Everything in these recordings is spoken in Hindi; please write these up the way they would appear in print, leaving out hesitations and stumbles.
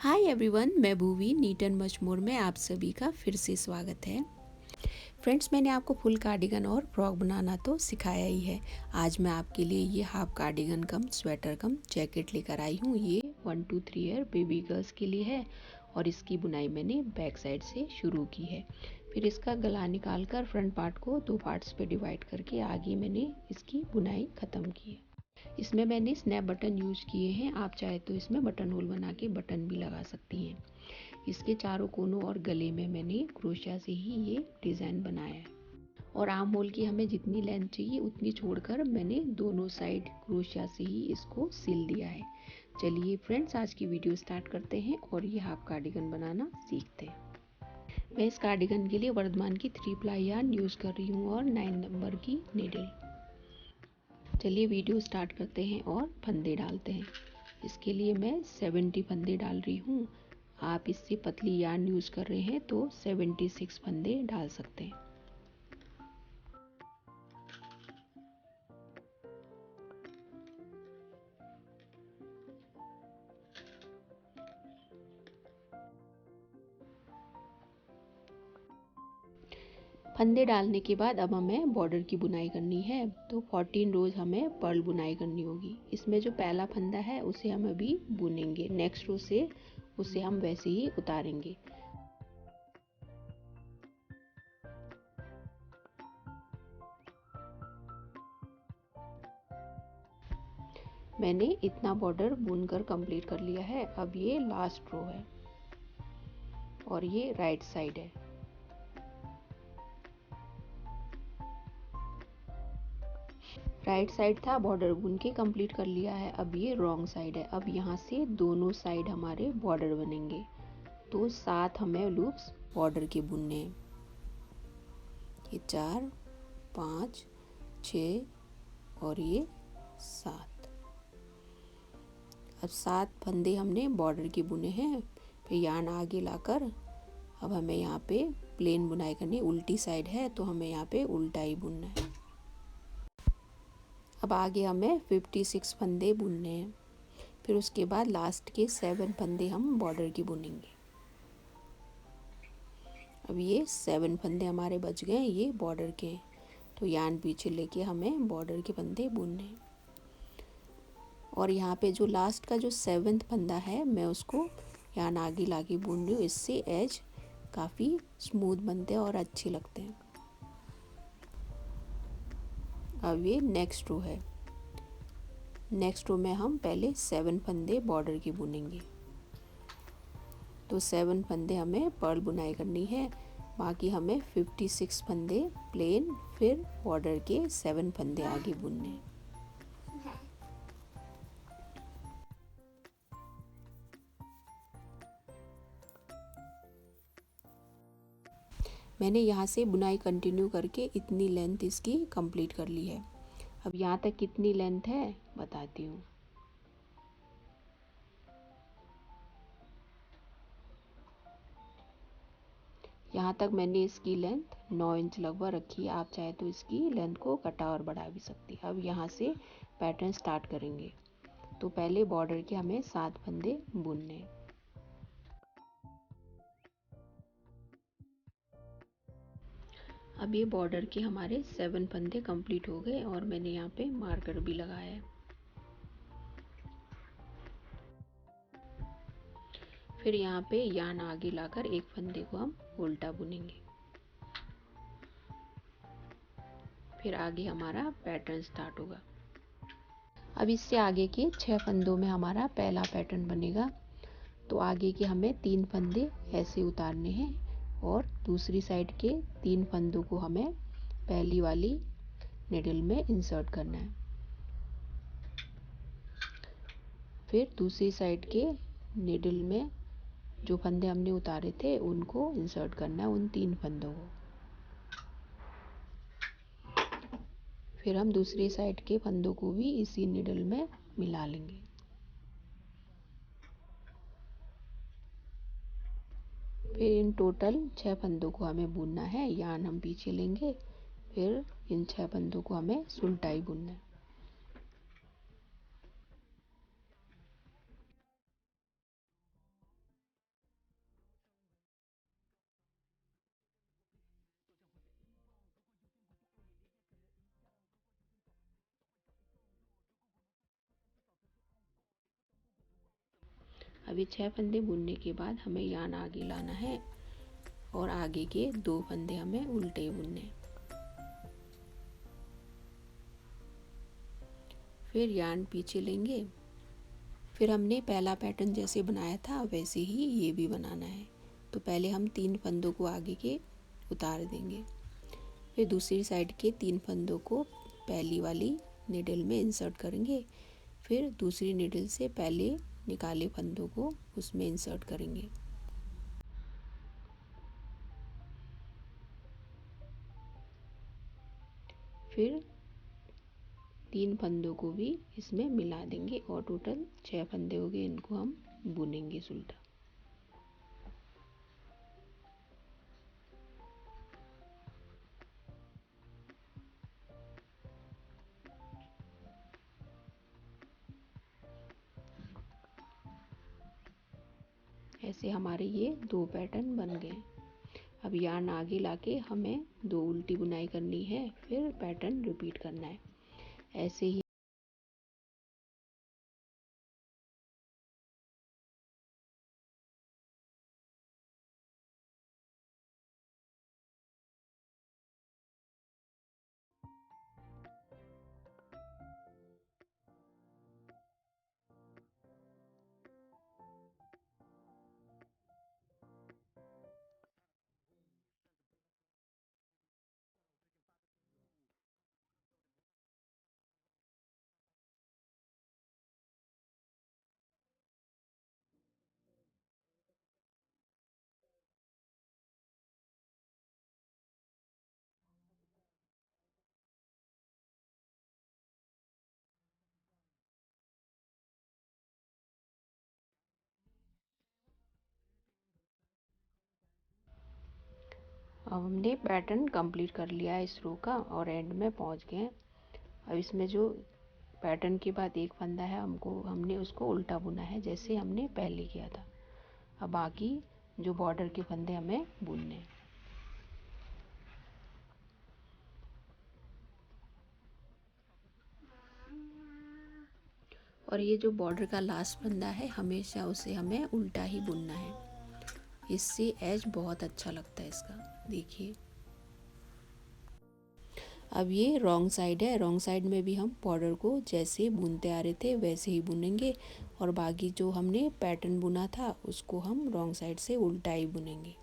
हाय एवरीवन, मैं Bhuvi neat and much more में आप सभी का फिर से स्वागत है। फ्रेंड्स, मैंने आपको फुल कार्डिगन और फ्रॉक बनाना तो सिखाया ही है। आज मैं आपके लिए ये हाफ कार्डिगन कम स्वेटर कम जैकेट लेकर आई हूँ। ये 1 2 3 ईयर बेबी गर्ल्स के लिए है और इसकी बुनाई मैंने बैक साइड से शुरू की है। फिर इसका गला निकाल कर फ्रंट पार्ट को 2 पार्ट्स पे डिवाइड करके आगे मैंने इसकी बुनाई ख़त्म की है। इसमें मैंने स्नैप बटन यूज किए हैं। आप चाहे तो इसमें बटन होल बना के बटन भी लगा सकती हैं। इसके चारों कोनों और गले में मैंने क्रोशिया से ही ये डिज़ाइन बनाया है। और आर्म होल की हमें जितनी लेंथ चाहिए उतनी छोड़कर मैंने दोनों साइड क्रोशिया से ही इसको सिल दिया है। चलिए फ्रेंड्स, आज की वीडियो स्टार्ट करते हैं और ये हाफ कार्डिगन बनाना सीखते हैं। मैं इस कार्डिगन के लिए वर्धमान की 3 प्लाई यार्न यूज़ कर रही हूँ और 9 नंबर की नीडल। चलिए वीडियो स्टार्ट करते हैं और फंदे डालते हैं। इसके लिए मैं 70 फंदे डाल रही हूँ। आप इससे पतली यार्न यूज़ कर रहे हैं तो 76 फंदे डाल सकते हैं। फंदे डालने के बाद अब हमें बॉर्डर की बुनाई करनी है। तो 14 रोज हमें पर्ल बुनाई करनी होगी। इसमें जो पहला फंदा है उसे हम अभी बुनेंगे, नेक्स्ट रो से उसे हम वैसे ही उतारेंगे। मैंने इतना बॉर्डर बुनकर कंप्लीट कर लिया है। अब ये लास्ट रो है और ये राइट साइड है। राइट साइड था, बॉर्डर बुन के कंप्लीट कर लिया है। अब ये रॉन्ग साइड है। अब यहाँ से दोनों साइड हमारे बॉर्डर बनेंगे। तो 7 हमें लूप्स बॉर्डर के बुनने हैं। ये 4 5 6 और ये 7। अब 7 फंदे हमने बॉर्डर के बुने हैं। फिर यार्न आगे लाकर अब हमें यहाँ पे प्लेन बुनाई करनी। उल्टी साइड है तो हमें यहाँ पे उल्टा ही बुनना है। अब आगे हमें 56 फंदे बुनने हैं। फिर उसके बाद लास्ट के 7 फंदे हम बॉर्डर की बुनेंगे। अब ये 7 फंदे हमारे बच गए, ये बॉर्डर के हैं। तो यार्न पीछे लेके हमें बॉर्डर के फंदे बुनने हैं। और यहाँ पे जो लास्ट का जो 7th फंदा है मैं उसको यार्न आगे लाके बुन रही हूँ। इससे एज काफ़ी स्मूथ बनते हैं और अच्छे लगते हैं। अब ये नेक्स्ट रो है। नेक्स्ट रो में हम पहले 7 फंदे बॉर्डर की बुनेंगे। तो 7 फंदे हमें पर्ल बुनाई करनी है। बाकी हमें 56 फंदे प्लेन, फिर बॉर्डर के 7 फंदे आगे बुनने हैं। मैंने यहाँ से बुनाई कंटिन्यू करके इतनी लेंथ इसकी कंप्लीट कर ली है। अब यहाँ तक कितनी लेंथ है बताती हूँ। यहाँ तक मैंने इसकी लेंथ 9 इंच लगभग रखी है। आप चाहे तो इसकी लेंथ को कटा और बढ़ा भी सकती है। अब यहाँ से पैटर्न स्टार्ट करेंगे। तो पहले बॉर्डर के हमें 7 फंदे बुनने हैं। अब ये बॉर्डर के हमारे 7 फंदे कंप्लीट हो गए और मैंने यहाँ पे मार्कर भी लगाया है। फिर यहाँ पे यार्न आगे लाकर एक फंदे को हम उल्टा बुनेंगे। फिर आगे हमारा पैटर्न स्टार्ट होगा। अब इससे आगे के 6 फंदों में हमारा पहला पैटर्न बनेगा। तो आगे के हमें 3 फंदे ऐसे उतारने हैं और दूसरी साइड के 3 फंदों को हमें पहली वाली निडल में इंसर्ट करना है। फिर दूसरी साइड के निडल में जो फंदे हमने उतारे थे उनको इंसर्ट करना है, उन 3 फंदों को। फिर हम दूसरी साइड के फंदों को भी इसी निडल में मिला लेंगे। फिर इन टोटल 6 फंदों को हमें बुनना है। यार्न हम पीछे लेंगे। फिर इन 6 फंदों को हमें सुलटाई बुनना है। अब ये 6 फंदे बुनने के बाद हमें यार्न आगे लाना है और आगे के 2 फंदे हमें उल्टे बुनने। फिर यार्न पीछे लेंगे। फिर हमने पहला पैटर्न जैसे बनाया था वैसे ही ये भी बनाना है। तो पहले हम 3 फंदों को आगे के उतार देंगे, फिर दूसरी साइड के 3 फंदों को पहली वाली निडल में इंसर्ट करेंगे, फिर दूसरी निडल से पहले निकाले फंदों को उसमें इंसर्ट करेंगे। फिर 3 फंदों को भी इसमें मिला देंगे और टोटल 6 फंदे हो गए, इनको हम बुनेंगे सुल्टा। ऐसे हमारे ये 2 पैटर्न बन गए। अब यार्न आगे लाके हमें 2 उल्टी बुनाई करनी है, फिर पैटर्न रिपीट करना है। ऐसे ही अब हमने पैटर्न कंप्लीट कर लिया है इस रो का और एंड में पहुंच गए। अब इसमें जो पैटर्न के बाद एक फंदा है हमने उसको उल्टा बुना है जैसे हमने पहले किया था। अब बाकी जो बॉर्डर के फंदे हमें बुनने हैं। और ये जो बॉर्डर का लास्ट फंदा है हमेशा उसे हमें उल्टा ही बुनना है, इससे एज बहुत अच्छा लगता है इसका। देखिए अब ये रॉन्ग साइड है, रॉन्ग साइड में भी हम बॉर्डर को जैसे बुनते आ रहे थे वैसे ही बुनेंगे और बाकी जो हमने पैटर्न बुना था उसको हम रॉन्ग साइड से उल्टा ही बुनेंगे।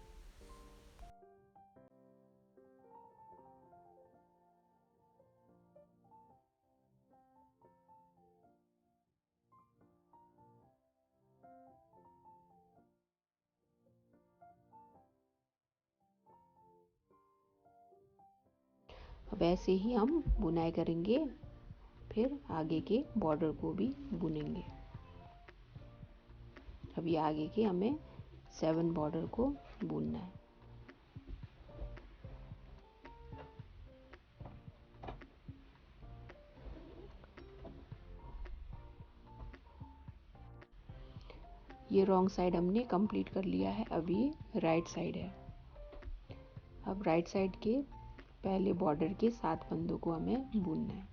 वैसे ही हम बुनाई करेंगे, फिर आगे के बॉर्डर को भी बुनेंगे। अभी आगे के हमें 7 बॉर्डर को बुनना है। ये रॉन्ग साइड हमने कंप्लीट कर लिया है, अब ये राइट साइड है। अब राइट साइड के पहले बॉर्डर के 7 फंदों को हमें बुनना है।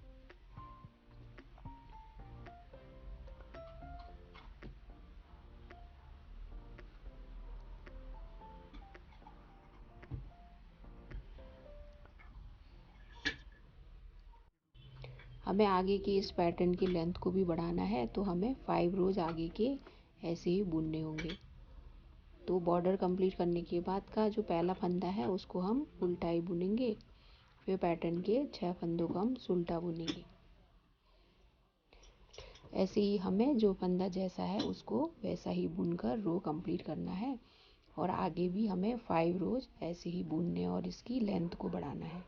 हमें आगे के इस पैटर्न की लेंथ को भी बढ़ाना है, तो हमें 5 रोज आगे के ऐसे ही बुनने होंगे। तो बॉर्डर कंप्लीट करने के बाद का जो पहला फंदा है उसको हम उल्टा ही बुनेंगे, फिर पैटर्न के 6 फंदों को हम सुल्टा बुनेंगे। ऐसे ही हमें जो फंदा जैसा है उसको वैसा ही बुनकर रो कंप्लीट करना है और आगे भी हमें 5 रोज ऐसे ही बुनने और इसकी लेंथ को बढ़ाना है।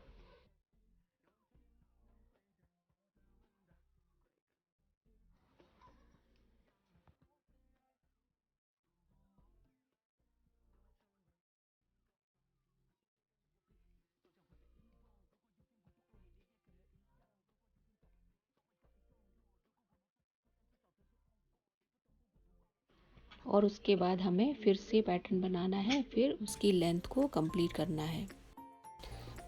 और उसके बाद हमें फिर से पैटर्न बनाना है, फिर उसकी लेंथ को कंप्लीट करना है।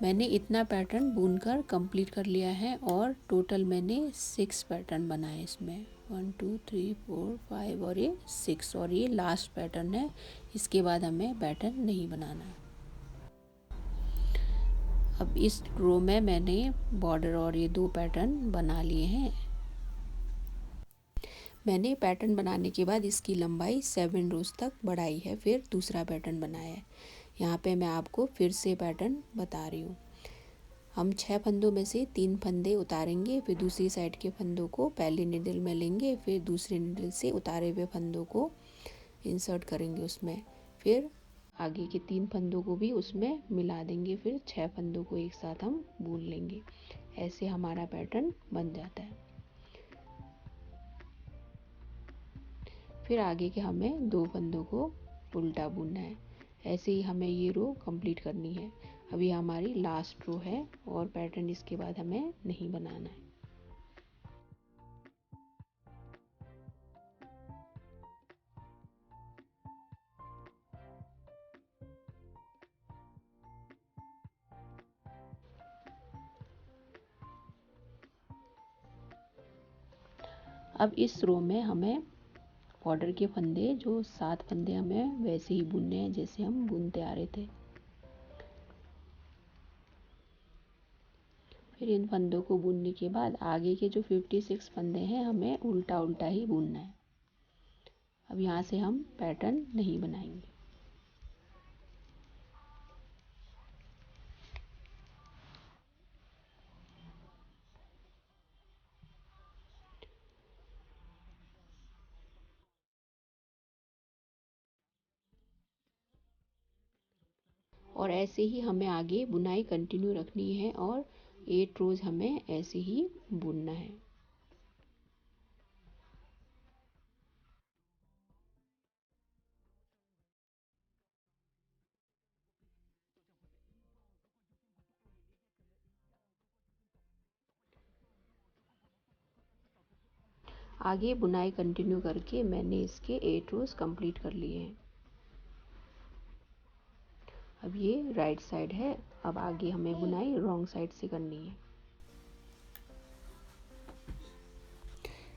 मैंने इतना पैटर्न बुनकर कंप्लीट कर लिया है और टोटल मैंने 6 पैटर्न बनाए इसमें 1 2 3 4 5 और ये 6 और ये लास्ट पैटर्न है। इसके बाद हमें पैटर्न नहीं बनाना है। अब इस रो में मैंने बॉर्डर और ये 2 पैटर्न बना लिए हैं। मैंने पैटर्न बनाने के बाद इसकी लंबाई 7 रोज तक बढ़ाई है, फिर दूसरा पैटर्न बनाया है। यहाँ पे मैं आपको फिर से पैटर्न बता रही हूँ। हम 6 फंदों में से 3 फंदे उतारेंगे, फिर दूसरी साइड के फंदों को पहली निडल में लेंगे, फिर दूसरी निडल से उतारे हुए फंदों को इंसर्ट करेंगे उसमें, फिर आगे के 3 फंदों को भी उसमें मिला देंगे, फिर 6 फंदों को एक साथ हम बुन लेंगे। ऐसे हमारा पैटर्न बन जाता है। फिर आगे के हमें 2 फंदों को उल्टा बुनना है। ऐसे ही हमें ये रो कंप्लीट करनी है। अभी हमारी लास्ट रो है और पैटर्न इसके बाद हमें नहीं बनाना है। अब इस रो में हमें बॉर्डर के फंदे जो 7 फंदे हमें वैसे ही बुनने हैं जैसे हम बुनते आ रहे थे। फिर इन फंदों को बुनने के बाद आगे के जो 56 फंदे हैं हमें उल्टा उल्टा ही बुनना है। अब यहाँ से हम पैटर्न नहीं बनाएंगे। और ऐसे ही हमें आगे बुनाई कंटिन्यू रखनी है और 8 रोज हमें ऐसे ही बुनना है। आगे बुनाई कंटिन्यू करके मैंने इसके 8 रोज कंप्लीट कर लिए हैं। अब ये राइट साइड है। अब आगे हमें बुनाई रॉन्ग साइड से करनी है।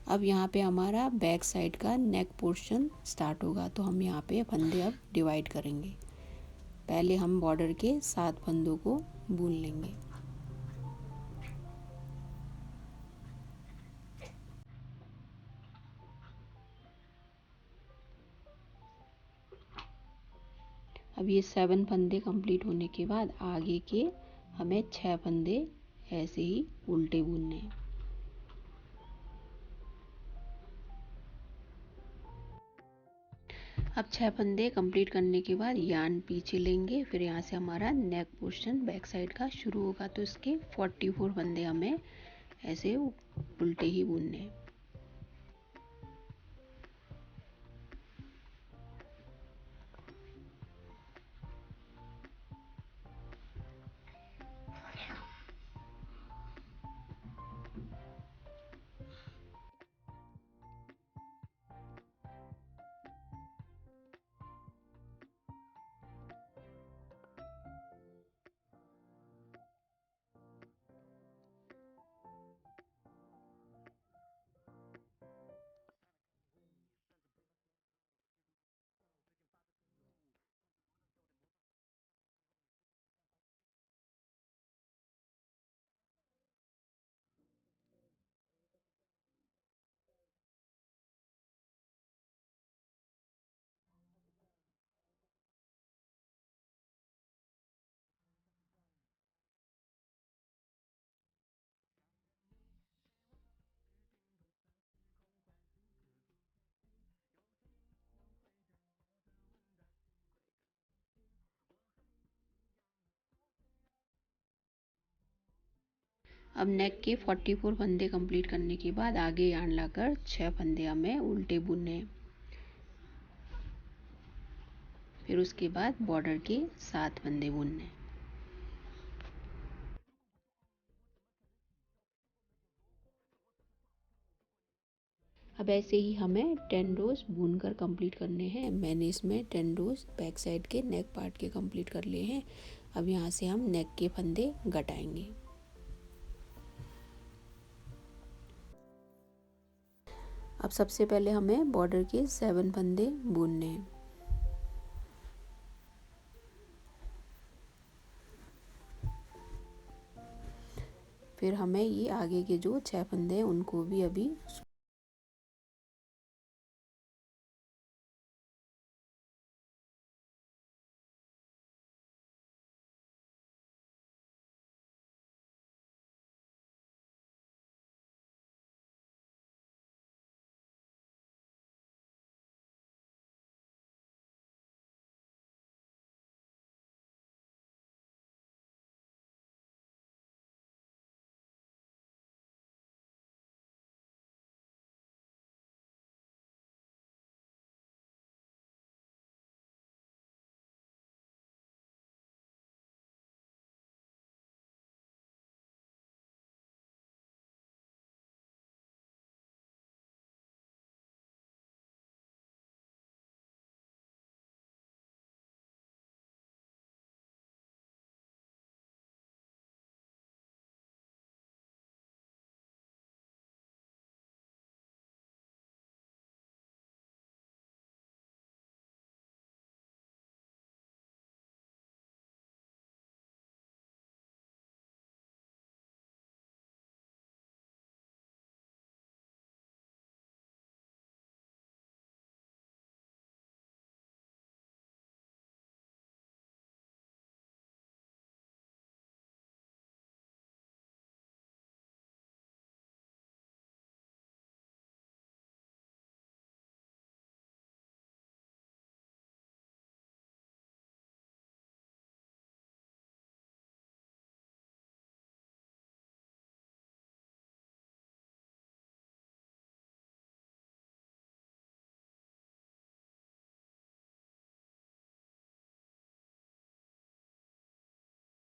अब यहाँ पे हमारा बैक साइड का नेक पोर्शन स्टार्ट होगा, तो हम यहाँ पे फंदे अब डिवाइड करेंगे। पहले हम बॉर्डर के 7 फंदों को बुन लेंगे। अब ये 7 फंदे कंप्लीट होने के बाद आगे के हमें 6 फंदे ऐसे ही उल्टे बुनने हैं। अब 6 फंदे कंप्लीट करने के बाद यार्न पीछे लेंगे, फिर यहाँ से हमारा नेक पोर्शन बैक साइड का शुरू होगा, तो इसके 44 फंदे हमें ऐसे उल्टे ही बुनने हैं। अब नेक के 44 फंदे कंप्लीट करने के बाद आगे यार्न लाकर 6 फंदे हमें उल्टे बुनने हैं। फिर उसके बाद बॉर्डर के 7 फंदे बुनने हैं। अब ऐसे ही हमें 10 रोज बुनकर कंप्लीट करने हैं। मैंने इसमें 10 रोज बैक साइड के नेक पार्ट के कंप्लीट कर लिए हैं। अब यहाँ से हम नेक के फंदे घटाएंगे। अब सबसे पहले हमें बॉर्डर के 7 फंदे बुनने हैं। फिर हमें ये आगे के जो 6 फंदे हैं उनको भी अभी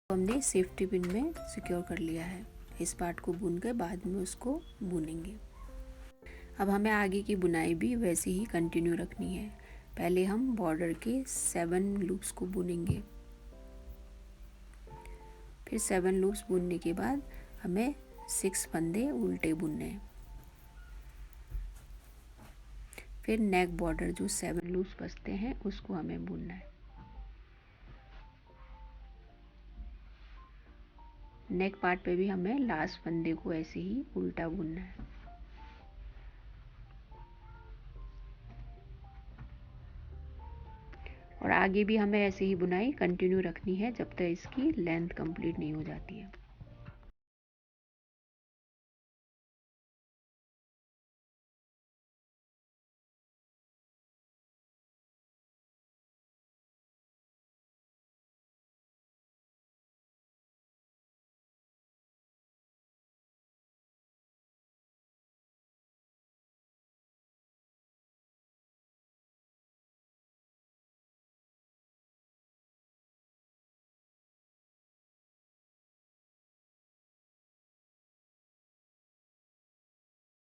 हमने सेफ्टी पिन में सिक्योर कर लिया है। इस पार्ट को बुन कर बाद में उसको बुनेंगे। अब हमें आगे की बुनाई भी वैसे ही कंटिन्यू रखनी है। पहले हम बॉर्डर के 7 लूप्स को बुनेंगे। फिर 7 लूप्स बुनने के बाद हमें 6 फंदे उल्टे बुनने हैं। फिर नेक बॉर्डर जो 7 लूप्स बचते हैं उसको हमें बुनना है। नेक पार्ट पे भी हमें लास्ट फंदे को ऐसे ही उल्टा बुनना है। और आगे भी हमें ऐसे ही बुनाई कंटिन्यू रखनी है जब तक इसकी लेंथ कंप्लीट नहीं हो जाती है।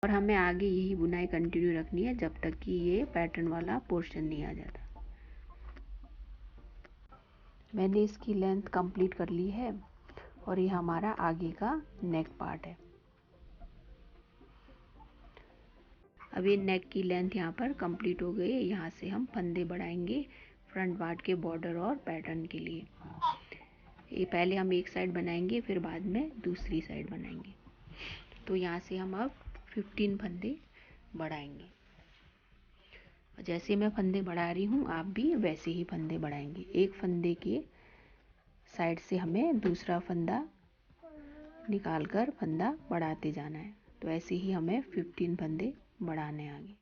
और हमें आगे यही बुनाई कंटिन्यू रखनी है जब तक कि ये पैटर्न वाला पोर्शन नहीं आ जाता। मैंने इसकी लेंथ कंप्लीट कर ली है और ये हमारा आगे का नेक पार्ट है। अब ये नेक की लेंथ यहाँ पर कंप्लीट हो गई है। यहाँ से हम फंदे बढ़ाएंगे फ्रंट पार्ट के बॉर्डर और पैटर्न के लिए। ये पहले हम एक साइड बनाएंगे फिर बाद में दूसरी साइड बनाएंगे। तो यहाँ से हम अब 15 फंदे बढ़ाएंगे। जैसे मैं फंदे बढ़ा रही हूँ आप भी वैसे ही फंदे बढ़ाएंगे। एक फंदे के साइड से हमें दूसरा फंदा निकालकर फंदा बढ़ाते जाना है। तो ऐसे ही हमें 15 फंदे बढ़ाने आगे।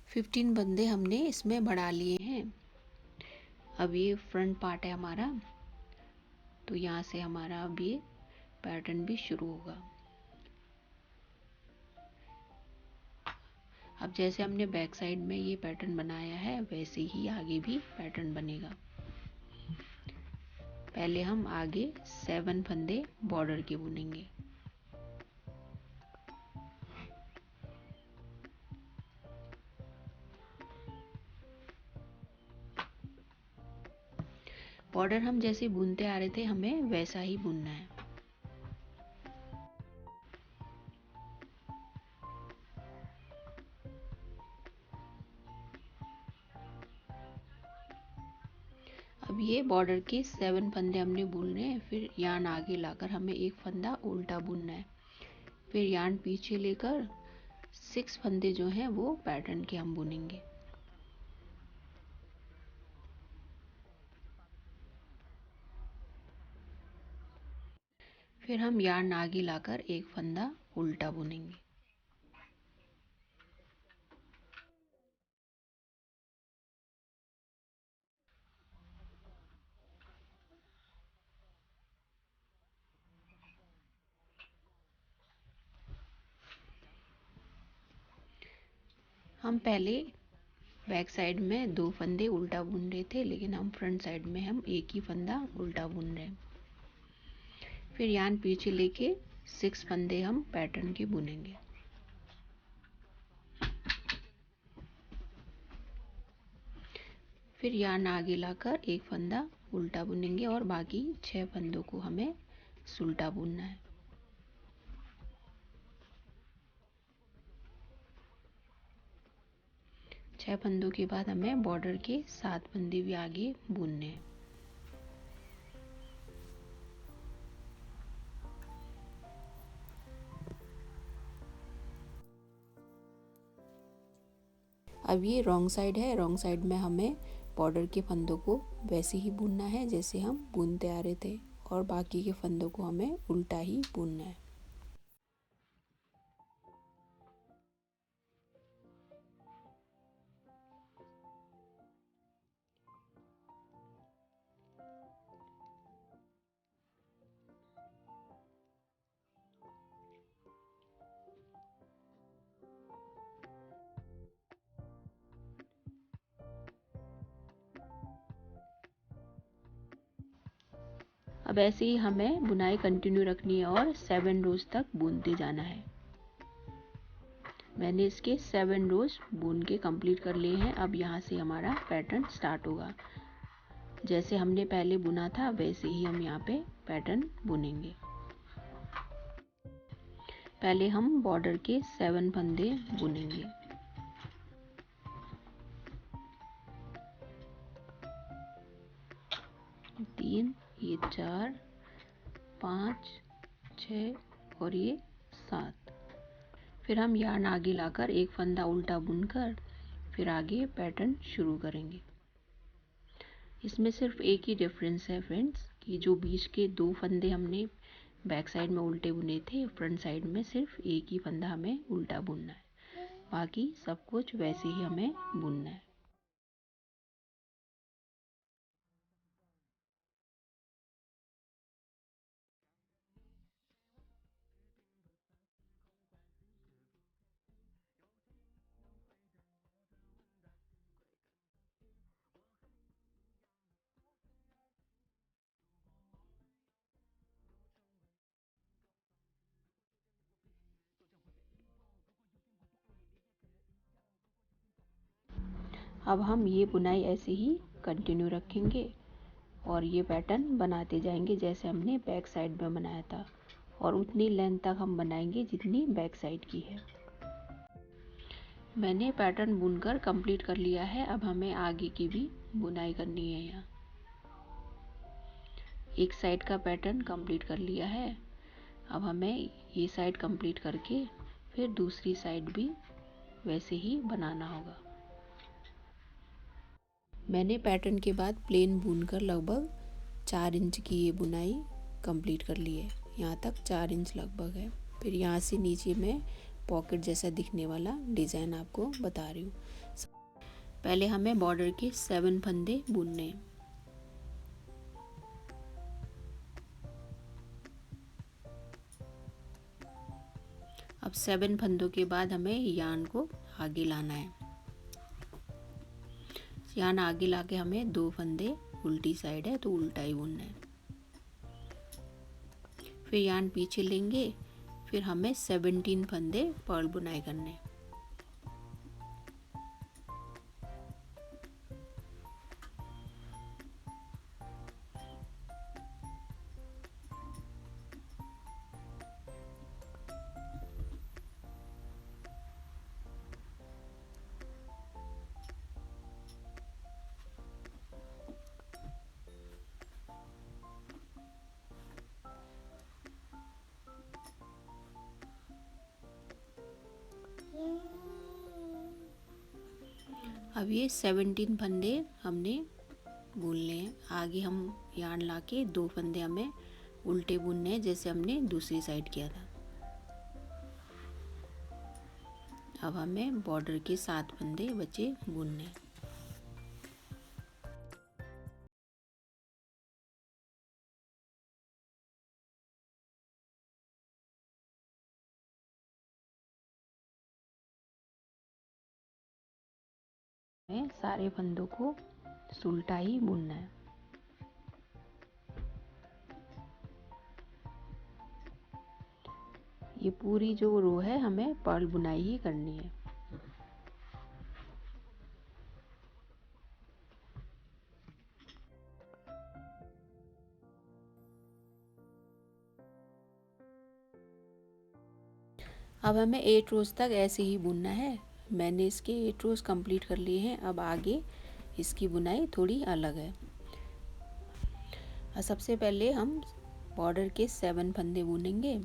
फिफ्टीन फंदे हमने इसमें बढ़ा लिए हैं। अब ये फ्रंट पार्ट है हमारा। तो यहाँ से हमारा अब ये पैटर्न भी शुरू होगा। अब जैसे हमने बैक साइड में ये पैटर्न बनाया है वैसे ही आगे भी पैटर्न बनेगा। पहले हम आगे 7 फंदे बॉर्डर के बुनेंगे। बॉर्डर हम जैसे बुनते आ रहे थे हमें वैसा ही बुनना है। अब ये बॉर्डर के 7 फंदे हमने बुनने हैं। फिर यार्न आगे लाकर हमें एक फंदा उल्टा बुनना है। फिर यार्न पीछे लेकर 6 फंदे जो हैं वो पैटर्न के हम बुनेंगे। फिर हम यार्न आगे लाकर एक फंदा उल्टा बुनेंगे। हम पहले बैक साइड में 2 फंदे उल्टा बुन रहे थे, लेकिन हम फ्रंट साइड में हम एक ही फंदा उल्टा बुन रहे हैं। फिर यार्न पीछे लेके 6 फंदे हम पैटर्न के बुनेंगे। फिर यार्न आगे लाकर एक फंदा उल्टा बुनेंगे और बाकी 6 फंदों को हमें सुल्टा बुनना है। छह फंदों के बाद हमें बॉर्डर के 7 फंदे भी आगे बुनने हैं। अब ये रॉन्ग साइड है। रॉन्ग साइड में हमें बॉर्डर के फंदों को वैसे ही बुनना है जैसे हम बुनते आ रहे थे, और बाकी के फंदों को हमें उल्टा ही बुनना है। अब ऐसे ही हमें बुनाई कंटिन्यू रखनी है और 7 रोज तक बुनते जाना है। मैंने इसके 7 रोज बुन के कंप्लीट कर लिए हैं। अब यहाँ से हमारा पैटर्न स्टार्ट होगा। जैसे हमने पहले बुना था वैसे ही हम यहाँ पे पैटर्न बुनेंगे। पहले हम बॉर्डर के 7 फंदे बुनेंगे। तीन, ये 4, 5, 6 और ये 7। फिर हम यार्न आगे लाकर एक फंदा उल्टा बुनकर फिर आगे पैटर्न शुरू करेंगे। इसमें सिर्फ एक ही डिफरेंस है फ्रेंड्स, कि जो बीच के 2 फंदे हमने बैक साइड में उल्टे बुने थे, फ्रंट साइड में सिर्फ एक ही फंदा हमें उल्टा बुनना है। बाकी सब कुछ वैसे ही हमें बुनना है। अब हम ये बुनाई ऐसे ही कंटिन्यू रखेंगे और ये पैटर्न बनाते जाएंगे जैसे हमने बैक साइड में बनाया था, और उतनी लेंथ तक हम बनाएंगे जितनी बैक साइड की है। मैंने पैटर्न बुनकर कंप्लीट कर लिया है। अब हमें आगे की भी बुनाई करनी है। यहाँ एक साइड का पैटर्न कंप्लीट कर लिया है। अब हमें ये साइड कंप्लीट करके फिर दूसरी साइड भी वैसे ही बनाना होगा। मैंने पैटर्न के बाद प्लेन बुनकर लगभग 4 इंच की ये बुनाई कंप्लीट कर ली है। यहाँ तक 4 इंच लगभग है। फिर यहाँ से नीचे में पॉकेट जैसा दिखने वाला डिज़ाइन आपको बता रही हूँ। पहले हमें बॉर्डर के 7 फंदे बुनने हैं। अब 7 फंदों के बाद हमें यार्न को आगे लाना है। यार्न आगे लाके हमें 2 फंदे उल्टी साइड है तो उल्टा ही बुनना है। फिर यार्न पीछे लेंगे, फिर हमें 17 फंदे पर्ल बुनाई करने हैं। अब ये 17 फंदे हमने बुनने हैं। आगे हम यार्न लाके 2 फंदे हमें उल्टे बुनने हैं, जैसे हमने दूसरी साइड किया था। अब हमें बॉर्डर के 7 फंदे बचे बुनने हैं। हमें सारे फंदों को उल्टा ही बुनना है। ये पूरी जो रो है हमें पर्ल बुनाई ही करनी है। अब हमें 8 रोज तक ऐसे ही बुनना है। मैंने इसके 8 रोज कंप्लीट कर लिए हैं। अब आगे इसकी बुनाई थोड़ी अलग है। सबसे पहले हम बॉर्डर के 7 फंदे बुनेंगे।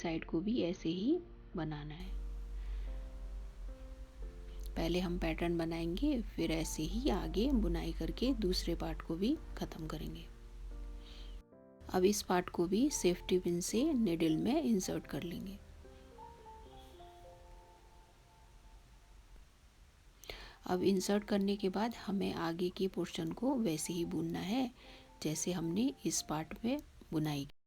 साइड को भी ऐसे ही बनाना है। पहले हम पैटर्न बनाएंगे, फिर ऐसे ही आगे बुनाई करके दूसरे पार्ट को भी ख़त्म करेंगे। अब इस पार्ट को भी सेफ्टी पिन से निडल में इंसर्ट कर लेंगे। अब इंसर्ट करने के बाद हमें आगे के पोर्शन को वैसे ही बुनना है जैसे हमने इस पार्ट में बुनाई की।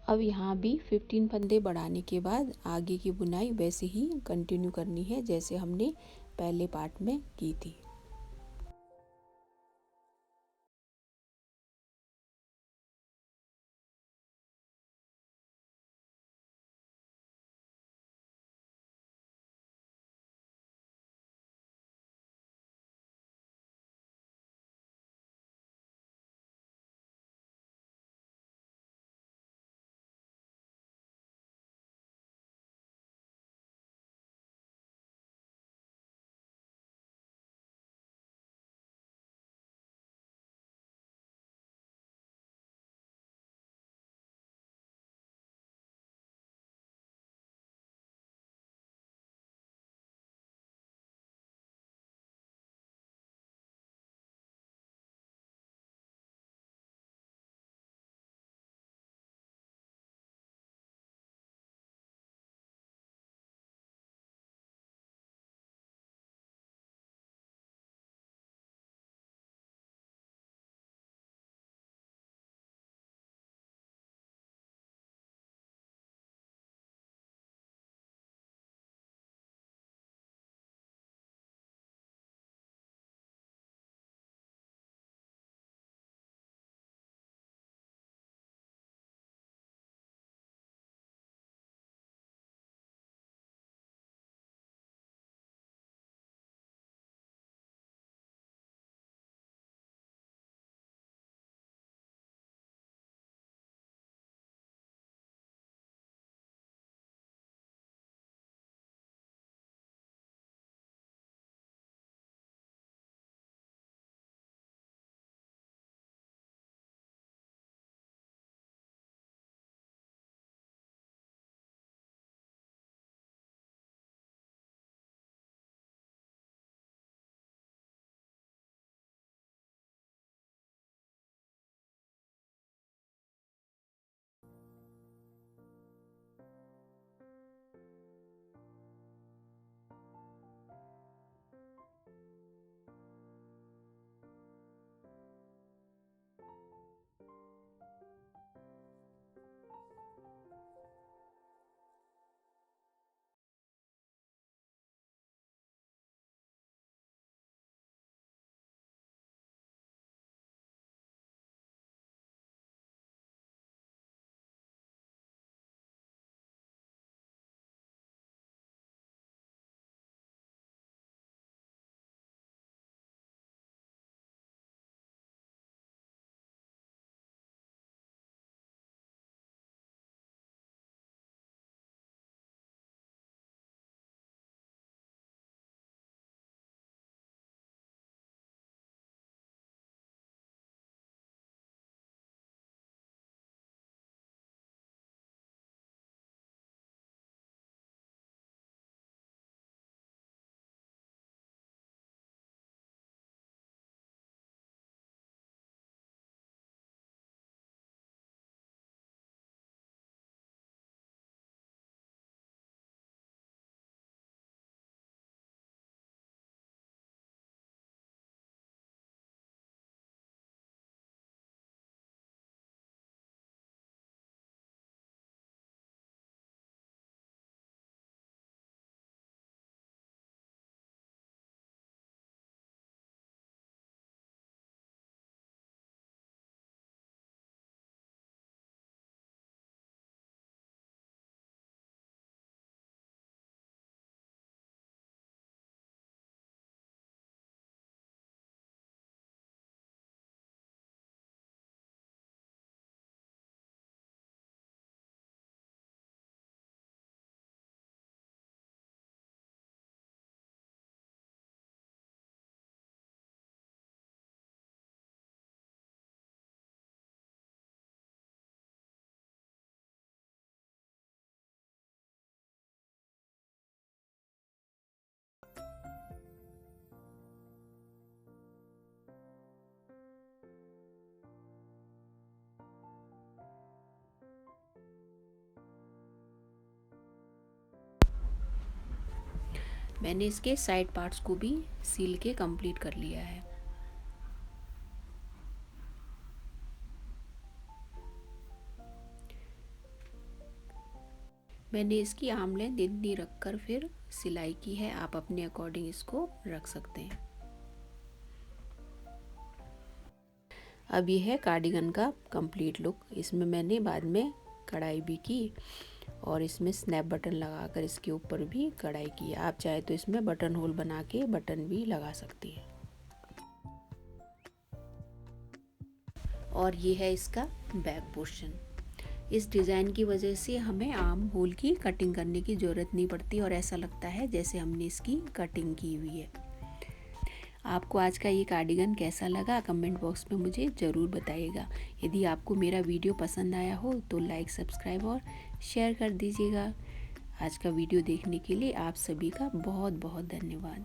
अब यहाँ भी 15 फंदे बढ़ाने के बाद आगे की बुनाई वैसे ही कंटिन्यू करनी है जैसे हमने पहले पार्ट में की थी। मैंने इसके साइड पार्ट्स को भी सील के कंप्लीट कर लिया है। मैंने इसकी आर्म लेंथ इतनी रखकर फिर सिलाई की है। आप अपने अकॉर्डिंग इसको रख सकते हैं। अब ये है कार्डिगन का कंप्लीट लुक। इसमें मैंने बाद में कढ़ाई भी की और इसमें स्नैप बटन लगाकर इसके ऊपर भी कढ़ाई की है। आप चाहे तो इसमें बटन होल बना के बटन भी लगा सकती हैं। और ये है इसका बैक पोर्शन। इस डिज़ाइन की वजह से हमें आर्म होल की कटिंग करने की ज़रूरत नहीं पड़ती और ऐसा लगता है जैसे हमने इसकी कटिंग की हुई है। आपको आज का ये कार्डिगन कैसा लगा कमेंट बॉक्स में मुझे ज़रूर बताइएगा। यदि आपको मेरा वीडियो पसंद आया हो तो लाइक, सब्सक्राइब और शेयर कर दीजिएगा। आज का वीडियो देखने के लिए आप सभी का बहुत बहुत धन्यवाद।